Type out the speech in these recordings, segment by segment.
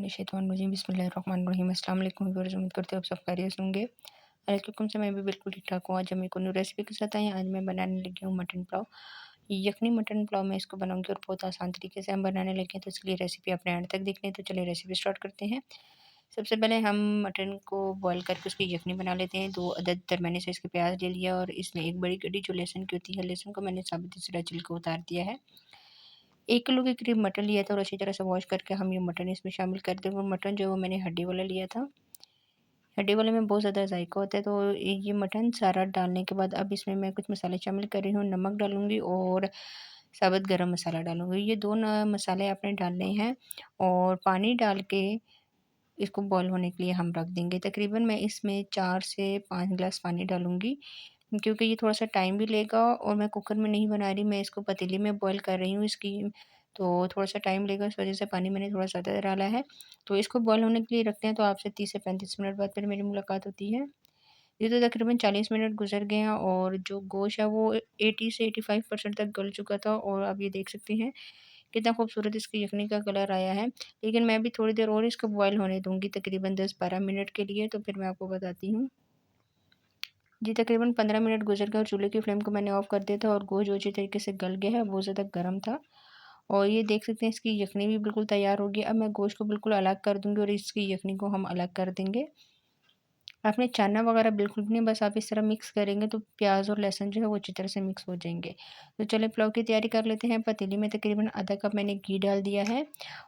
मिनशैतानिर्रजीम बिस्मिल्लाहिर्रहमानिर्रहीम। अस्सलाम वालेकुम व्यूअर्स, उम्मीद करते हो आप सब खैरियत से होंगे। अलैकुम से मैं भी बिल्कुल ठीक-ठाक हूँ। आज हम एक न्यू रेसिपी के साथ आए हैं। आज मैं बनाने लगी हूँ मटन पुलाव। यखनी मटन पुलाव मैं इसको बनाऊँगी और बहुत आसान तरीके से हम बनाने लगे हैं, तो इसके लिए रेसिपी अपने एंड तक देख लें। तो चलिए रेसिपी स्टार्ट करते हैं। सबसे पहले हम मटन को बॉयल करके उसकी यखनी बना लेते हैं। 2 अदद दरमियाने साइज़ के प्याज ले लिया और इसमें एक बड़ी कड़ी जो लहसुन की होती है, लहसुन को मैंने साबुत सिरा छिल के उतार दिया है। 1 किलो के करीब मटन लिया था और अच्छी तरह से वॉश करके हम ये मटन इसमें शामिल कर देंगे। और मटन जो है वो मैंने हड्डी वाला लिया था। हड्डी वाले में बहुत ज़्यादा ज़ायका होता है, तो ये मटन सारा डालने के बाद अब इसमें मैं कुछ मसाले शामिल कर रही हूँ। नमक डालूँगी और साबुत गरम मसाला डालूँगी। ये 2 मसाले आपने डालने हैं और पानी डाल के इसको बॉयल होने के लिए हम रख देंगे। तकरीबन मैं इसमें 4 से 5 गिलास पानी डालूँगी, क्योंकि ये थोड़ा-सा टाइम भी लेगा और मैं कुकर में नहीं बना रही, मैं इसको पतीली में बॉयल कर रही हूँ इसकी, तो थोड़ा-सा टाइम लेगा, इस वज़ह से पानी मैंने थोड़ा ज़्यादा डाला है। तो इसको बॉयल होने के लिए रखते हैं, तो आपसे 30 से 35 मिनट बाद फिर मेरी मुलाकात होती है। ये तो तकरीबन 40 मिनट गुज़र गए हैं और जो गोश्त है वो 80 से 85% तक गल चुका था और आप ये देख सकते हैं कितना खूबसूरत इसकी यखनी का कलर आया है। लेकिन मैं भी थोड़ी देर और इसको बॉयल होने दूँगी, तकरीबन 10-12 मिनट के लिए, तो फिर मैं आपको बताती हूँ। जी, तकरीबन 15 मिनट गुज़र गए और चूल्हे की फ्लेम को मैंने ऑफ़ कर दिया था और गोश्त जो अच्छी तरीके से गल गया है, बहुत ज़्यादा गर्म था। और ये देख सकते हैं इसकी यखनी भी बिल्कुल तैयार हो गई। अब मैं गोश्त को बिल्कुल अलग कर दूँगी और इसकी यखनी को हम अलग कर देंगे। आपने छानना वगैरह बिल्कुल भी नहीं, बस आप इस तरह मिक्स करेंगे तो प्याज़ और लहसुन जो है वो अच्छी तरह से मिक्स हो जाएँगे। तो चलिए पुलाव की तैयारी कर लेते हैं। पतीली में तकरीबन आधा कप मैंने घी डाल दिया है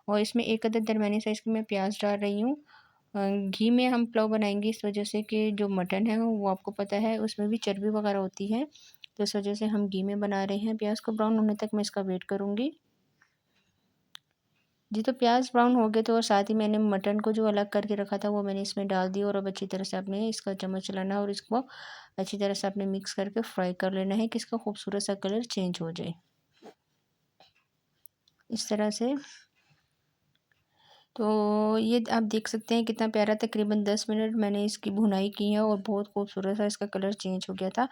और इसमें 1 अदद दरमियानी साइज़ की मैं प्याज़ डाल रही हूँ। घी में हम पुलाव बनाएँगे इस वजह से कि जो मटन है वो आपको पता है उसमें भी चर्बी वगैरह होती है। तो इस वजह से हम घी में बना रहे हैं। प्याज़ को ब्राउन होने तक मैं इसका वेट करूँगी। जी, तो प्याज़ ब्राउन हो गए तो और साथ ही मैंने मटन को जो अलग करके रखा था वो मैंने इसमें डाल दिया और अब अच्छी तरह से आपने इसका चम्मच चलाना है और इसको अच्छी तरह से आपने मिक्स करके फ्राई कर लेना है कि इसका खूबसूरत सा कलर चेंज हो जाए। इस तरह से तो ये आप देख सकते हैं कितना प्यारा, तकरीबन 10 मिनट मैंने इसकी भुनाई की है और बहुत खूबसूरत सा इसका कलर चेंज हो गया था।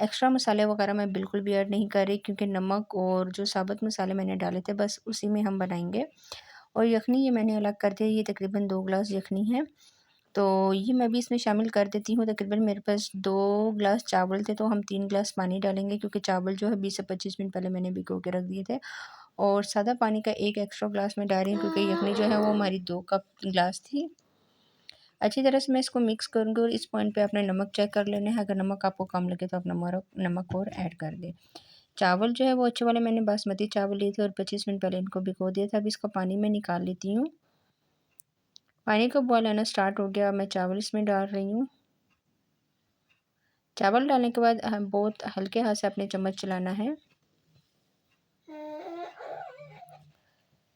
एक्स्ट्रा मसाले वगैरह मैं बिल्कुल भी ऐड नहीं कर रही, क्योंकि नमक और जो साबुत मसाले मैंने डाले थे बस उसी में हम बनाएँगे। और यखनी ये मैंने अलग कर दिया, ये तकरीबन 2 ग्लास यखनी है, तो ये मैं भी इसमें शामिल कर देती हूँ। तकरीबन मेरे पास 2 ग्लास चावल थे, तो हम 3 ग्लास पानी डालेंगे, क्योंकि चावल जो है 20 से 25 मिनट पहले मैंने भिगो के रख दिए थे। और सादा पानी का 1 एक्स्ट्रा ग्लास मैं डाल रही हूँ, क्योंकि यखनी जो है वो हमारी 2 कप ग्लास थी। अच्छी तरह से मैं इसको मिक्स करूँगी और इस पॉइंट पे आपने नमक चेक कर लेना है। अगर नमक आपको कम लगे तो आप नमक और ऐड कर दें। चावल जो है वो अच्छे वाले मैंने बासमती चावल लिए थे और 25 मिनट पहले इनको भिगो दिया था। अब इसका पानी मैं निकाल लेती हूँ। पानी का बॉयल आना स्टार्ट हो गया, अब मैं चावल इसमें डाल रही हूँ। चावल डालने के बाद बहुत हल्के हाथ से अपने चम्मच चलाना है।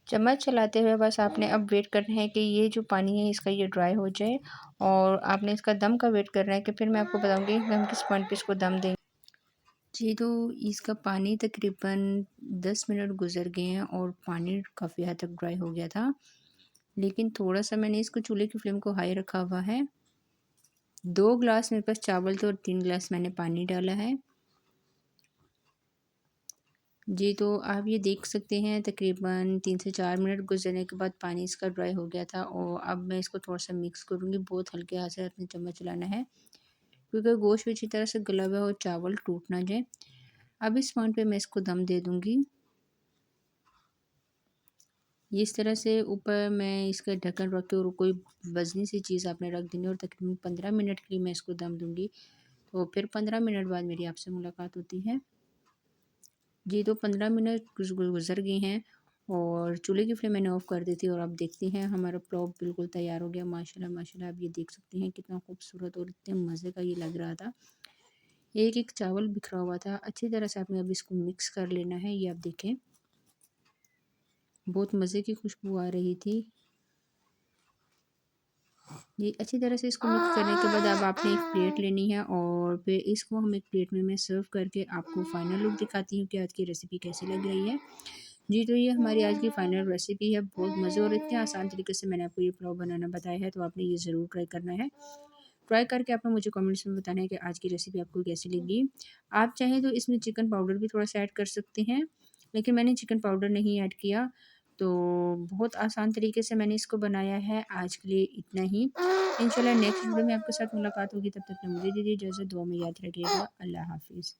चम्मच चलाते हुए बस आपने अब वेट करना है कि ये जो पानी है इसका ये ड्राई हो जाए और आपने इसका दम का वेट करना है, कि फिर मैं आपको बताऊँगी कि हम किस पॉइंट पे इसको दम देंगे। जी, तो इसका पानी तकरीबन 10 मिनट गुज़र गए हैं और पानी काफ़ी हद तक ड्राई हो गया था। लेकिन थोड़ा-सा मैंने इसको चूल्हे की फ्लेम को हाई रखा हुआ है। 2 ग्लास मेरे पास चावल थे और 3 ग्लास मैंने पानी डाला है। जी, तो आप ये देख सकते हैं तकरीबन 3 से 4 मिनट गुज़रने के बाद पानी इसका ड्राई हो गया था और अब मैं इसको थोड़ा-सा मिक्स करूँगी। बहुत हल्के हाथ से अपने चम्मच चलाना है, क्योंकि गोश्त भी अच्छी तरह से गला हुआ है और चावल टूट ना जाए। अब इस पॉइंट पे मैं इसको दम दे दूँगी। ये इस तरह से ऊपर मैं इसका ढक्कन रख के और कोई वज़नी सी चीज़ आपने रख देनी है और तकरीबन 15 मिनट के लिए मैं इसको दम दूँगी। तो फिर 15 मिनट बाद मेरी आपसे मुलाकात होती है। जी, तो 15 मिनट गुज़र गए हैं और चूल्हे की फ्लेम मैंने ऑफ़ कर दी थी और अब देखते हैं हमारा पुलाव बिल्कुल तैयार हो गया। माशाल्लाह माशाल्लाह, आप ये देख सकते हैं कितना खूबसूरत और इतने मज़े का ये लग रहा था। एक-एक चावल बिखरा हुआ था। अच्छी तरह से आपने अब इसको मिक्स कर लेना है। ये आप देखें, बहुत मज़े की खुशबू आ रही थी। ये अच्छी तरह से इसको मिक्स करने के बाद अब आपने एक प्लेट लेनी है और फिर इसको हम एक प्लेट में मैं सर्व करके आपको फाइनल लुक दिखाती हूँ कि आज की रेसिपी कैसी लग रही है। जी, तो ये हमारी आज की फाइनल रेसिपी है। बहुत मज़े और इतने आसान तरीके से मैंने आपको ये पुलाव बनाना बताया है, तो आपने ये ज़रूर ट्राई करना है। ट्राई करके आपने मुझे कमेंट्स में बताना है कि आज की रेसिपी आपको कैसी लगी। आप चाहें तो इसमें चिकन पाउडर भी थोड़ा-सा ऐड कर सकते हैं, लेकिन मैंने चिकन पाउडर नहीं ऐड किया। तो बहुत आसान तरीके से मैंने इसको बनाया है। आज के लिए इतना ही। इंशाल्लाह नेक्स्ट वीडियो में आपके साथ मुलाकात होगी, तब तक के लिए मुझे दीजिए इजाज़त। दुआ में याद रखिएगा। अल्लाह हाफ़िज़।